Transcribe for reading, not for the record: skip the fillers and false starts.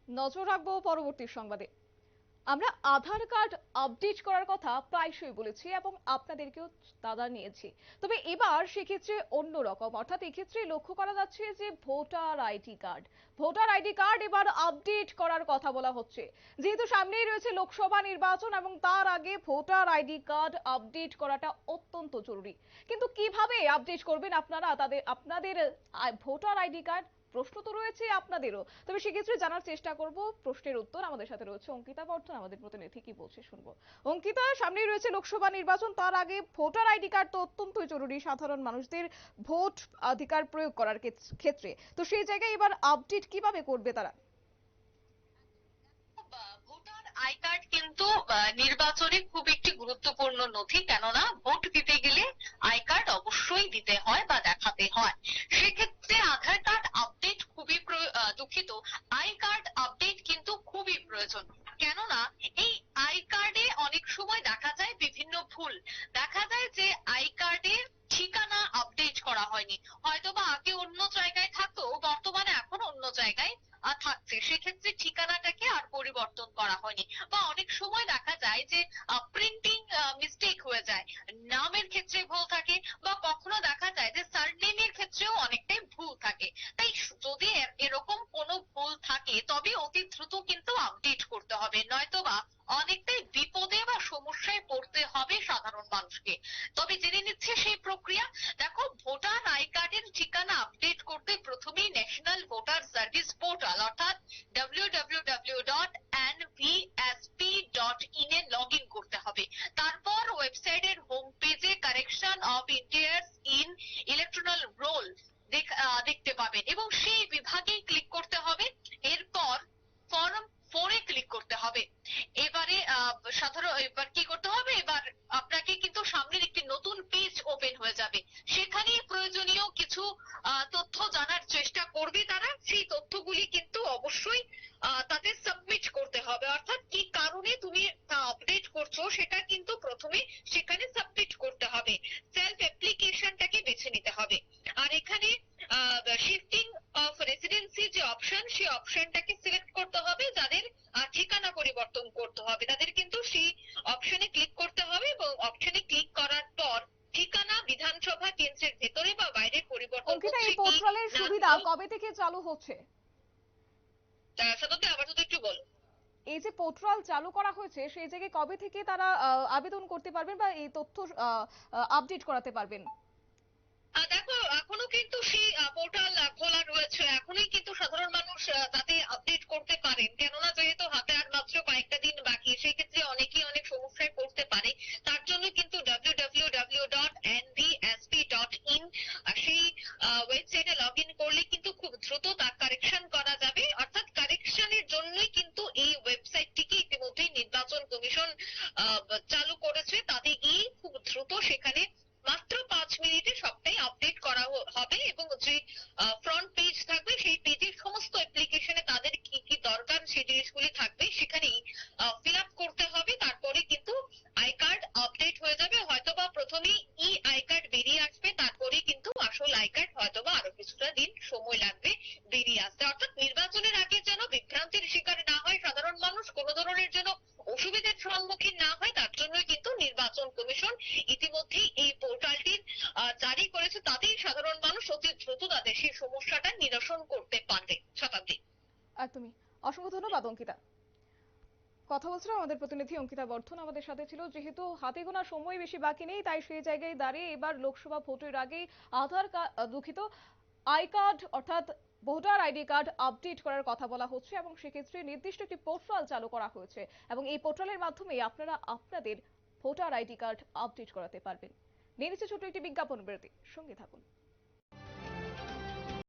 নজর রাখবো পরবর্তী সংবাদে। আমরা আধার কার্ড আপডেট করার কথা প্রায়শই বলেছি এবং আপনাদেরকেও দাদা নিয়েছি, তবে এবার সেক্ষেত্রে অন্যরকম, অর্থাৎ এক্ষেত্রে লক্ষ্য করা যাচ্ছে যে ভোটার আইডি কার্ড এবার আপডেট করার কথা বলা হচ্ছে। যেহেতু সামনেই রয়েছে লোকসভা নির্বাচন এবং তার আগে ভোটার আইডি কার্ড আপডেট করাটা অত্যন্ত জরুরি। কিন্তু কিভাবে আপডেট করবেন আপনারা আপনাদের ভোটার আইডি কার্ড? প্রশ্ন তো রয়েছে আপনাদেরও, তবে সেক্ষেত্রে জানার চেষ্টা করব প্রশ্নের উত্তর। আমাদের সাথে রয়েছে অঙ্কিতা বর্ধন, আমাদের প্রতিনিধি, কি বলছে শুনবো। অঙ্কিতা, সামনেই রয়েছে লোকসভা নির্বাচন, তার আগে ভোটার আইডি কার্ড তো অত্যন্তই জরুরি সাধারণ মানুষদের ভোট অধিকার প্রয়োগ করার ক্ষেত্রে, তো সেই জায়গায় এবার আপডেট কিভাবে করবে তারা? ভোটার আই কার্ড কিন্তু নির্বাচনে খুব একটি গুরুত্বপূর্ণ নথি, কেননা ভোট দিতে গেলে আই কার্ড অবশ্যই দিতে হয় বা দেখাতে হয়। সেক্ষেত্রে আধার কার্ড আপডেট খুবই দুঃখিত, আই কার্ড আপডেট কিন্তু খুবই প্রয়োজন। কেননা এই আই কার্ডে অনেক সময় দেখা যায় বিভিন্ন ভুল দেখা যায়, যে আই কার্ডে ঠিকানা আপডেট করা হয়নি, হয়তোবা আগে অন্য জায়গায় থাকতো, বর্তমানে এখন অন্য জায়গায় থাকছে, সেক্ষেত্রে ঠিকানাটাকে আর পরিবর্তন করা হয়নি। বা অনেক সময় দেখা যায় যে প্রিন্টিং মিস্টেক হয়ে যায়, নামের ক্ষেত্রে ভুল থাকে, বা কখনো দেখা যায় যে সারনেমের ক্ষেত্রেও অনেকটাই ভুল থাকে। তাই যদি এরকম কোনো ভুল থাকে তবে অতি দ্রুত কিন্তু আপডেট করতে হবে, নয়তোবা অনেকটাই বিপদে বা সমস্যায় পড়তে হবে সাধারণ মানুষকে। তবে জেনে নিচ্ছে সেই প্রক্রিয়া। দেখো, ভোটার আই কার্ডের ঠিকানা আপডেট করতে প্রথমেই ন্যাশনাল ভোটার সার্ভিস পোর্টাল অর্থাৎ www.nvsp.in এ লগ ইন করতে হবে। তারপর ওয়েবসাইটের হোম পেজে correction of interiors in electoral roll দেখতে পাবেন এবং সেই বিভাগে ক্লিক করতে হবে। এরপর ফর্ম 4 এ ক্লিক করতে হবে। এবার কি করতে হবে, এবার আপনাকে কিন্তু সামনের একটি নতুন পেজ ওপেন হয়ে যাবে। সেখানে প্রয়োজনীয় কিছু তথ্য জানার চেষ্টা করবে তারা, সেই তথ্যগুলি কিন্তু অবশ্যই তাতে সাবমিট করতে হবে। অর্থাৎ কি কারণে তুমি আপডেট করছো সেটা কিন্তু প্রথমে সেখানে সাবমিট করতে হবে। সেলফ অ্যাপ্লিকেশনটাকে বেছে নিতে হবে। আর এখানে শিফটিং অফ রেসিডেন্সি যে অপশন, সেই অপশনটাকে সিলেক্ট করতে হবে। যাদের ঠিকানা পরিবর্তন করতে হবে তাদের কিন্তু সেই অপশনে ক্লিক করতে হবে, এবং অপশনে ক্লিক করার পর ঠিকানা বিধানসভা কেন্দ্রের ভেতরে বা বাইরে পরিবর্তন অঙ্কিতা, এই হচ্ছে কি পোর্টালের না। সুবিধা কবে থেকে চালু হচ্ছে? সাথে আবার যদি একটু বলো। এই যে পোর্টাল চালু করা হয়েছে সেই জায়গায় কবে থেকে তারা আবেদন করতে পারবেন বা এই তথ্য আপডেট করাতে পারবেন? দেখো, এখনো কিন্তু সেই পোর্টাল খোলা রয়েছে, এখনোই কিন্তু সাধারণ মানুষ তাতে আপডেট করতে পারেন, কেননা যেহেতু হাতে আর মাত্র কয়েকটা দিন বাকি, সেই ক্ষেত্রে অনেকেই অনেক সমস্যায় পড়তে পারে। তার জন্য কিন্তু www.nvsp.in সেই ওয়েবসাইটে লগ ইন করলে কিন্তু খুব দ্রুত তার কারেকশন করা যাবে। অর্থাৎ কারেকশনের জন্যই কিন্তু এই ওয়েবসাইটটিকে ইতিমধ্যেই নির্বাচন কমিশন চালু করেছে। তাতে গিয়ে খুব দ্রুত সেখানে মাত্র 5 মিনিটে সবটাই আপডেট করা হবে, এবং যে ফ্রন্ট পেজ থাকবে সেই পেজের সমস্ত অ্যাপ্লিকেশনে তাদের কি কি দরকার সেই জিনিসগুলি থাকবে, সেখানেই ফিল আপ করতে হবে। তারপরে কিন্তু আই কার্ড আপডেট হয়ে যাবে। হয়তোবা প্রথমেই ই আই কার্ড বেরিয়ে আসবে, তারপরে কিন্তু আসল আই কার্ড হয়তোবা আরো কিছুটা দিন সময় লাগবে বেরিয়ে আসতে। অর্থাৎ নির্বাচনের আগে যেন বিভ্রান্তির শিকার না হয় সাধারণ মানুষ, কোনো ধরনের যেন অসুবিধার সম্মুখীন না হয়, তার জন্যই কিন্তু নির্বাচন কমিশন ইতিমধ্যেই এই পোর্টালটির জারি করেছে। তাতেই সাধারণ মানুষ অতি দ্রুত তাদের সেই সমস্যাটা নিরসন করতে পারবে। শতাব্দী। একদমই। অসংখ্য ধন্যবাদ অঙ্কিতা। কথা বলছিলাম আমাদের প্রতিনিধি অঙ্কিতা বর্ধন আমাদের সাথে ছিল। যেহেতু হাতে গোনা সময় বেশি বাকি নেই, তাই সেই জায়গায় দাঁড়িয়ে এবার লোকসভা ভোটের আগেই আধার কার্ড, দুঃখিত, আই কার্ড অর্থাৎ ভোটার আইডি কার্ড আপডেট করার কথা বলা হচ্ছে এবং সেক্ষেত্রে নির্দিষ্ট একটি পোর্টাল চালু করা হয়েছে এবং এই পোর্টালের মাধ্যমে আপনারা আপনাদের ভোটার আইডি কার্ড আপডেট করাতে পারবেন। নিয়ে নিচ্ছে ছোট্ট একটি বিজ্ঞাপন বিরতি, সঙ্গে থাকুন।